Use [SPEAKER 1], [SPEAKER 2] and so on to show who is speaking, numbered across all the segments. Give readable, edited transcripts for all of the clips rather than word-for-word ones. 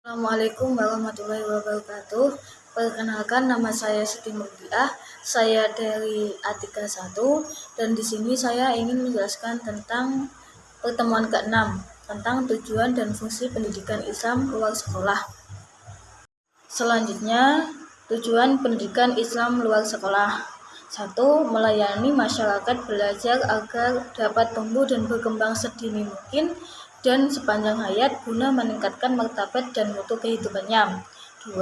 [SPEAKER 1] Assalamualaikum warahmatullahi wabarakatuh. Perkenalkan, nama saya Siti Murdiah. Saya dari Atika 1 dan di sini saya ingin menjelaskan tentang pertemuan ke-6 tentang tujuan dan fungsi pendidikan Islam luar sekolah. Selanjutnya, tujuan pendidikan Islam luar sekolah. 1. Melayani masyarakat belajar agar dapat tumbuh dan berkembang sedini mungkin dan sepanjang hayat guna meningkatkan martabat dan mutu kehidupannya. 2.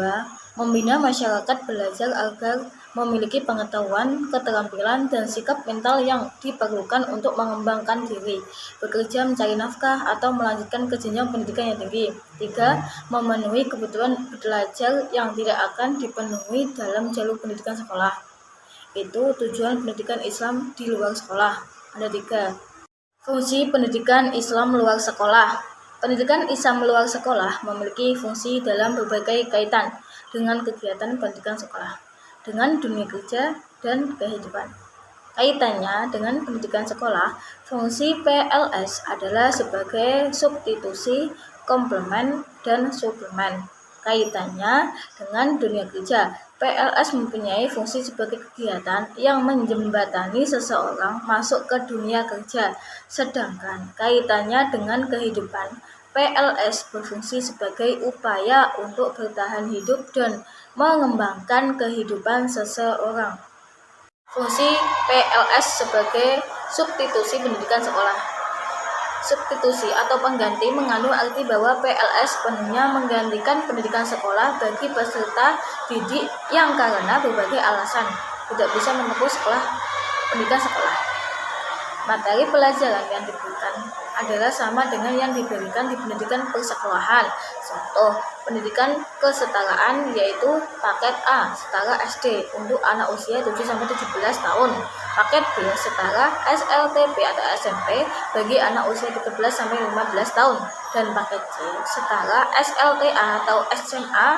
[SPEAKER 1] Membina masyarakat belajar agar memiliki pengetahuan, keterampilan, dan sikap mental yang diperlukan untuk mengembangkan diri, bekerja mencari nafkah, atau melanjutkan ke jenjang pendidikan yang tinggi. 3. Memenuhi kebutuhan belajar yang tidak akan dipenuhi dalam jalur pendidikan sekolah. Itu tujuan pendidikan Islam di luar sekolah. Ada 3. Fungsi pendidikan Islam luar sekolah. Pendidikan Islam luar sekolah memiliki fungsi dalam berbagai kaitan dengan kegiatan pendidikan sekolah, dengan dunia kerja dan kehidupan. Kaitannya dengan pendidikan sekolah, fungsi PLS adalah sebagai substitusi, komplement, dan suplemen. Kaitannya dengan dunia kerja, PLS mempunyai fungsi sebagai kegiatan yang menjembatani seseorang masuk ke dunia kerja, sedangkan kaitannya dengan kehidupan, PLS berfungsi sebagai upaya untuk bertahan hidup dan mengembangkan kehidupan seseorang. Fungsi PLS sebagai substitusi pendidikan sekolah. Substitusi atau pengganti mengandung arti bahwa PLS sepenuhnya menggantikan pendidikan sekolah bagi peserta didik yang karena berbagai alasan tidak bisa menempuh pendidikan sekolah. Materi pelajaran yang diberikan adalah sama dengan yang diberikan di pendidikan persekolahan. Contoh, pendidikan kesetaraan yaitu paket A, setara SD untuk anak usia 7-17 tahun. Paket B, setara SLTP atau SMP bagi anak usia 13-15 tahun. Dan paket C, setara SLTA atau SMA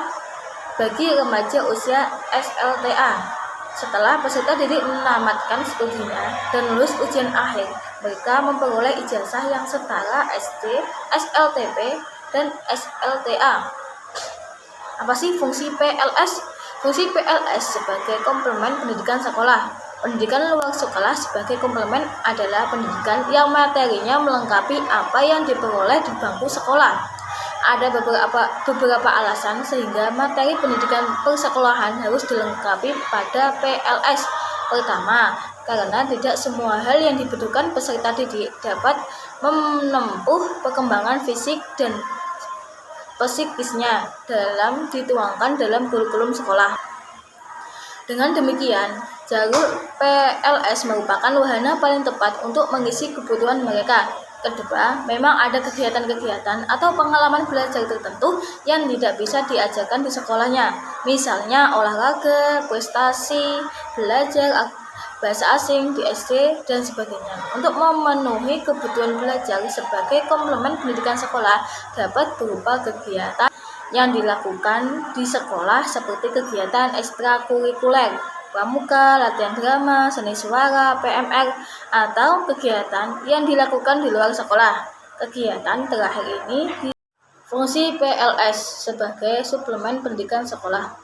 [SPEAKER 1] bagi remaja usia SLTA. Setelah peserta didik menamatkan studinya dan lulus ujian akhir, mereka memperoleh ijazah yang setara SD, SLTP, dan SLTA. Apa sih fungsi PLS? Fungsi PLS sebagai komplement pendidikan sekolah. Pendidikan luar sekolah sebagai komplement adalah pendidikan yang materinya melengkapi apa yang diperoleh di bangku sekolah. Ada beberapa alasan sehingga materi pendidikan persekolahan harus dilengkapi pada PLS. Pertama, karena tidak semua hal yang dibutuhkan peserta didik dapat menempuh perkembangan fisik dan psikisnya dituangkan dalam kurikulum sekolah. Dengan demikian, jalur PLS merupakan wahana paling tepat untuk mengisi kebutuhan mereka. Kedua, memang ada kegiatan-kegiatan atau pengalaman belajar tertentu yang tidak bisa diajarkan di sekolahnya. Misalnya olahraga, prestasi, belajar bahasa asing di SD, dan sebagainya. Untuk memenuhi kebutuhan belajar sebagai komplement pendidikan sekolah dapat berupa kegiatan yang dilakukan di sekolah seperti kegiatan ekstrakurikuler, pramuka, latihan drama, seni suara, PMR, atau kegiatan yang dilakukan di luar sekolah. Kegiatan terakhir ini fungsi PLS sebagai suplemen pendidikan sekolah.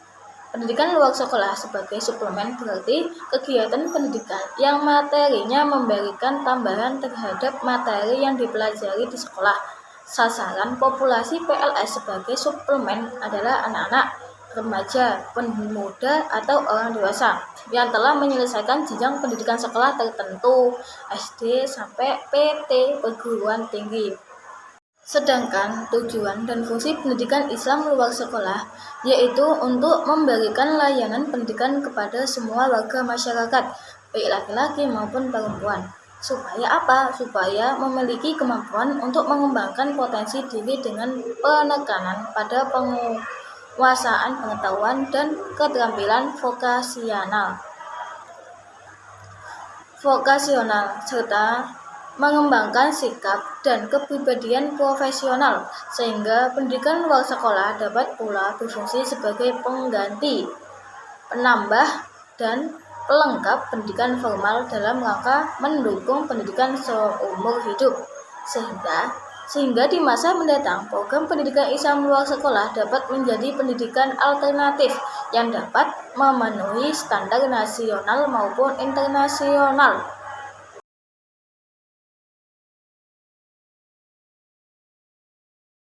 [SPEAKER 1] Pendidikan luar sekolah sebagai suplemen berarti kegiatan pendidikan yang materinya memberikan tambahan terhadap materi yang dipelajari di sekolah. Sasaran populasi PLS sebagai suplemen adalah anak-anak, remaja, pemuda, atau orang dewasa yang telah menyelesaikan jenjang pendidikan sekolah tertentu SD sampai PT perguruan tinggi. Sedangkan tujuan dan fungsi pendidikan Islam luar sekolah yaitu untuk memberikan layanan pendidikan kepada semua warga masyarakat, baik laki-laki maupun perempuan. Supaya apa? Supaya memiliki kemampuan untuk mengembangkan potensi diri dengan penekanan pada penguasaan pengetahuan dan keterampilan vokasional serta mengembangkan sikap dan kepribadian profesional, sehingga pendidikan luar sekolah dapat pula berfungsi sebagai pengganti, penambah, dan pelengkap pendidikan formal dalam rangka mendukung pendidikan seumur hidup, sehingga Sehingga di masa mendatang, program pendidikan Islam luar sekolah dapat menjadi pendidikan alternatif yang dapat memenuhi standar nasional maupun internasional.